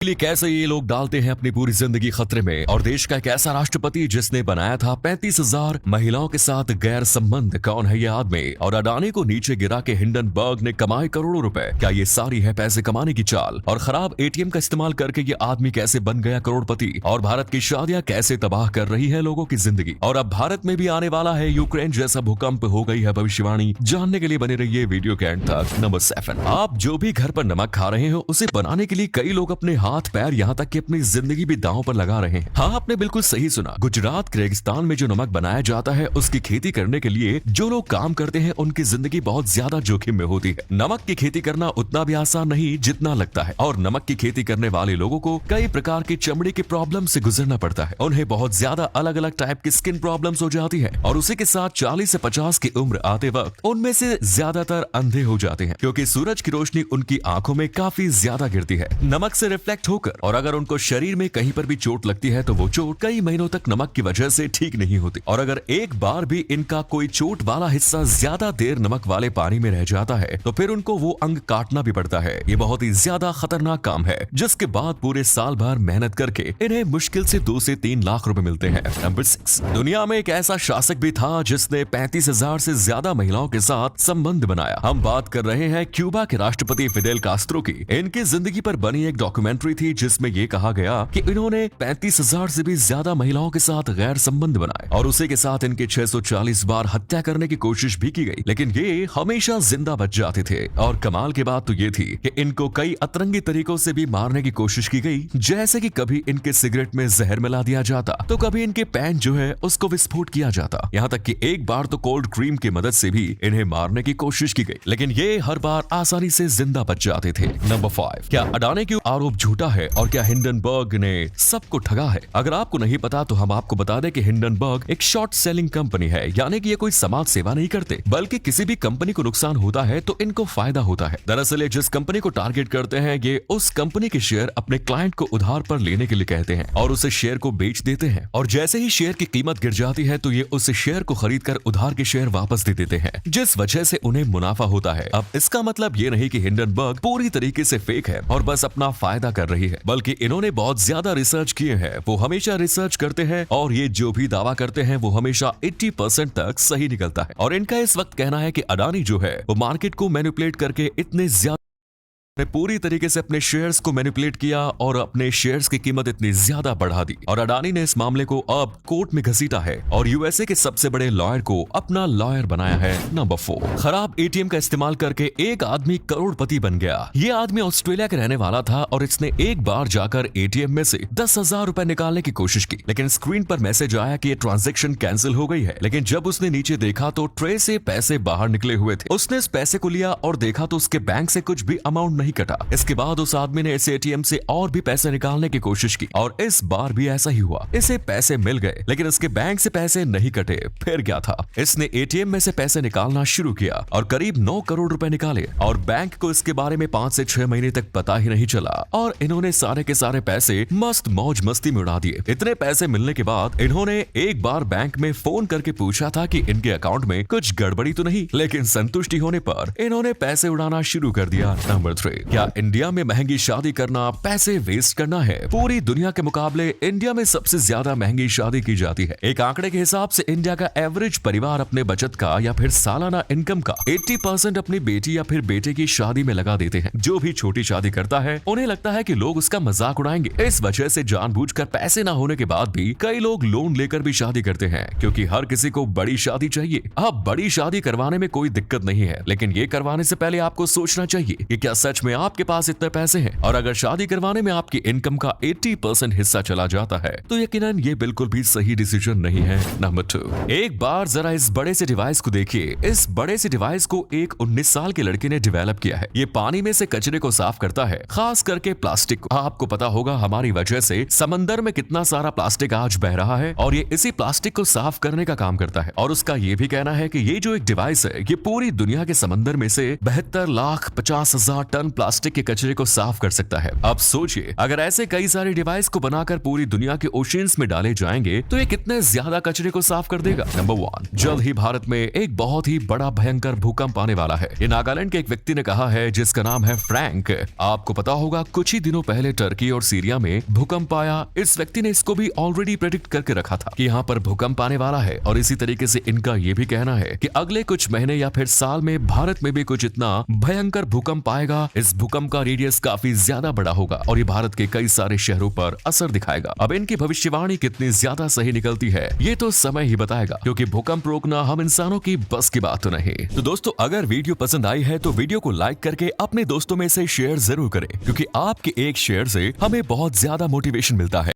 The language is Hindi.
लिए कैसे ये लोग डालते हैं अपनी पूरी जिंदगी खतरे में। और देश का एक ऐसा राष्ट्रपति जिसने बनाया था 35,000 महिलाओं के साथ गैर संबंध। कौन है ये आदमी? और अडानी को नीचे गिरा के हिंडनबर्ग ने कमाए करोड़ों रुपए। क्या ये सारी है पैसे कमाने की चाल? और खराब एटीएम का इस्तेमाल करके ये आदमी कैसे बन गया करोड़पति? और भारत की शादियां कैसे तबाह कर रही है लोगों की जिंदगी? और अब भारत में भी आने वाला है यूक्रेन जैसा भूकंप, हो गई है भविष्यवाणी। जानने के लिए बने रहिए वीडियो के एंड तक। नंबर 7, आप जो भी घर पर नमक खा रहे हो उसे बनाने के लिए कई लोग अपने हाथ पैर यहाँ तक कि अपनी जिंदगी भी दांव पर लगा रहे हैं। हाँ, आपने बिल्कुल सही सुना। गुजरात रेगिस्तान में जो नमक बनाया जाता है उसकी खेती करने के लिए जो लोग काम करते हैं उनकी जिंदगी बहुत ज्यादा जोखिम में होती है। नमक की खेती करना उतना भी आसान नहीं जितना लगता है। और नमक की खेती करने वाले लोगों को कई प्रकार की चमड़ी की प्रॉब्लम से गुजरना पड़ता है। उन्हें बहुत ज्यादा अलग अलग टाइप की स्किन प्रॉब्लम्स हो जाती है। और उसी के साथ 40 से 50 की उम्र आते वक्त उनमें से ज्यादातर अंधे हो जाते हैं, क्योंकि सूरज की रोशनी उनकी आंखों में काफी ज्यादा गिरती है नमक से रिफ्लेक्ट होकर। और अगर उनको शरीर में कहीं पर भी चोट लगती है तो वो चोट कई महीनों तक नमक की वजह से ठीक नहीं होती। और अगर एक बार भी इनका कोई चोट वाला हिस्सा ज्यादा देर नमक वाले पानी में रह जाता है तो फिर उनको वो अंग काटना भी पड़ता है। ये बहुत ही ज्यादा खतरनाक काम है, जिसके बाद पूरे साल भर मेहनत करके इन्हें मुश्किल से 2 से 3 लाख रुपए मिलते हैं। नंबर 6, दुनिया में एक ऐसा शासक भी था जिसने 35,000 से ज्यादा महिलाओं के साथ संबंध बनाया। हम बात कर रहे हैं क्यूबा के राष्ट्रपति फिडेल कास्त्रो की। इनकी जिंदगी पर बनी एक डॉक्यूमेंट्री थी जिसमें ये कहा गया कि इन्होंने 35,000 से भी ज्यादा महिलाओं के साथ गैर संबंध बनाए और उसी के साथ इनके 640 बार हत्या करने की कोशिश भी की गई, लेकिन ये हमेशा जिंदा बच जाते थे। और कमाल की बात तो ये थी कि इनको कई अतरंगी तरीकों से भी मारने की कोशिश की गई, जैसे कि कभी इनके सिगरेट में जहर मिला दिया जाता तो कभी इनके पैन जो है उसको विस्फोट किया जाता। यहाँ तक कि एक बार तो कोल्ड क्रीम की मदद से भी इन्हें मारने की कोशिश की गई, लेकिन ये हर बार आसानी से जिंदा बच जाते थे। नंबर 5, क्या अडानी की आरोप झूठा है और क्या हिंडनबर्ग ने सबको ठगा है? अगर आपको नहीं पता तो हम आपको बता दें कि हिंडनबर्ग एक शॉर्ट सेलिंग कंपनी है, यानी कि ये कोई समाज सेवा नहीं करते, बल्कि किसी भी कंपनी को नुकसान होता है तो इनको फायदा होता है। दरअसल ये जिस कंपनी को टारगेट करते हैं ये उस कंपनी के शेयर अपने क्लाइंट को उधार पर लेने के लिए कहते हैं और उसे शेयर को बेच देते हैं। और जैसे ही शेयर की कीमत गिर जाती है तो ये उस शेयर को खरीद कर उधार के शेयर वापस दे देते हैं, जिस वजह से उन्हें मुनाफा होता है। अब इसका मतलब ये नहीं कि हिंडनबर्ग पूरी तरीके से फेक है और बस अपना फायदा कर रही है, बल्कि इन्होंने बहुत ज्यादा रिसर्च किए हैं। वो हमेशा रिसर्च करते हैं और ये जो भी दावा करते हैं वो हमेशा 80% तक सही निकलता है। और इनका इस वक्त कहना है कि अडानी जो है वो मार्केट को मैनिपुलेट करके इतने ज्यादा पूरी तरीके से अपने शेयर्स को मैनिपुलेट किया और अपने शेयर्स की कीमत इतनी ज्यादा बढ़ा दी। और अडानी ने इस मामले को अब कोर्ट में घसीटा है और यूएसए के सबसे बड़े लॉयर को अपना लॉयर बनाया है। नंबर 4, खराब एटीएम का इस्तेमाल करके एक आदमी करोड़पति बन गया। ये आदमी ऑस्ट्रेलिया के रहने वाला था और इसने एक बार जाकर एटीएम में से 10,000 रुपए निकालने की कोशिश की, लेकिन स्क्रीन पर मैसेज आया कि ये ट्रांजेक्शन कैंसिल हो गई है। लेकिन जब उसने नीचे देखा तो ट्रे से पैसे बाहर निकले हुए थे। उसने इस पैसे को लिया और देखा तो उसके बैंक से कुछ भी अमाउंट नहीं कटा। इसके बाद उस आदमी ने इस एटीएम से और भी पैसे निकालने की कोशिश की और इस बार भी ऐसा ही हुआ। इसे पैसे मिल गए लेकिन इसके बैंक से पैसे नहीं कटे। फिर क्या था, इसने एटीएम में से पैसे निकालना शुरू किया और करीब 9 करोड़ रुपए निकाले और बैंक को इसके बारे में 5 से 6 महीने तक पता ही नहीं चला और इन्होंने सारे के सारे पैसे मस्त मौज मस्ती में उड़ा दिए। इतने पैसे मिलने के बाद इन्होंने एक बार बैंक में फोन करके पूछा था कि इनके अकाउंट में कुछ गड़बड़ी तो नहीं, लेकिन संतुष्टि होने पर इन्होंने पैसे उड़ाना शुरू कर दिया। नंबर 3, क्या इंडिया में महंगी शादी करना पैसे वेस्ट करना है? पूरी दुनिया के मुकाबले इंडिया में सबसे ज्यादा महंगी शादी की जाती है। एक आंकड़े के हिसाब से इंडिया का एवरेज परिवार अपने बचत का या फिर सालाना इनकम का 80% अपनी बेटी या फिर बेटे की शादी में लगा देते हैं। जो भी छोटी शादी करता है उन्हें लगता है कि लोग उसका मजाक उड़ाएंगे। इस वजह से जानबूझकर पैसे ना होने के बाद भी कई लोग लोन लेकर भी शादी करते हैं, क्योंकि हर किसी को बड़ी शादी चाहिए। अब बड़ी शादी करवाने में कोई दिक्कत नहीं है, लेकिन ये करवाने से पहले आपको सोचना चाहिए कि क्या सच में आपके पास इतने पैसे हैं। और अगर शादी करवाने में आपकी इनकम का 80% हिस्सा चला जाता है तो यकीनन ये बिल्कुल भी सही डिसीजन नहीं है। नंबर 2, एक बार जरा इस बड़े से डिवाइस को देखिए। इस बड़े से डिवाइस को एक 19 साल के लड़के ने डेवलप किया है। ये पानी में से कचरे को साफ करता है, खास करके प्लास्टिक को। आपको पता होगा हमारी वजह से समंदर में कितना सारा प्लास्टिक आज बह रहा है और ये इसी प्लास्टिक को साफ करने का काम करता है। और उसका ये भी कहना है कि ये जो एक डिवाइस है ये पूरी दुनिया के समंदर में से 72,50,000 टन टन प्लास्टिक के कचरे को साफ कर सकता है। अब सोचिए, अगर ऐसे कई सारे डिवाइस को बनाकर पूरी दुनिया के ओशियंस में डाले जाएंगे तो ये कितने ज्यादा कचरे को साफ कर देगा। नंबर 1, जल्द ही भारत में एक बहुत ही बड़ा भयंकर भूकंप आने वाला है। ये नागालैंड के एक व्यक्ति ने कहा है, जिसका नाम है फ्रैंक। आपको पता होगा कुछ ही दिनों पहले टर्की और सीरिया में भूकंप आया। इस व्यक्ति ने इसको भी ऑलरेडी प्रेडिक्ट करके रखा था कि यहाँ पर भूकंप आने वाला है, और इसी तरीके से इनका ये भी कहना है कि अगले कुछ महीने या फिर साल में भारत में भी कुछ इतना भयंकर भूकंप आएगा। इस भूकंप का रेडियस काफी ज्यादा बड़ा होगा और ये भारत के कई सारे शहरों पर असर दिखाएगा। अब इनकी भविष्यवाणी कितनी ज्यादा सही निकलती है ये तो समय ही बताएगा, क्योंकि भूकंप रोकना हम इंसानों की बस की बात तो नहीं। तो दोस्तों, अगर वीडियो पसंद आई है तो वीडियो को लाइक करके अपने दोस्तों में से शेयर जरूर करें, क्योंकि आपके एक शेयर से हमें बहुत ज्यादा मोटिवेशन मिलता है।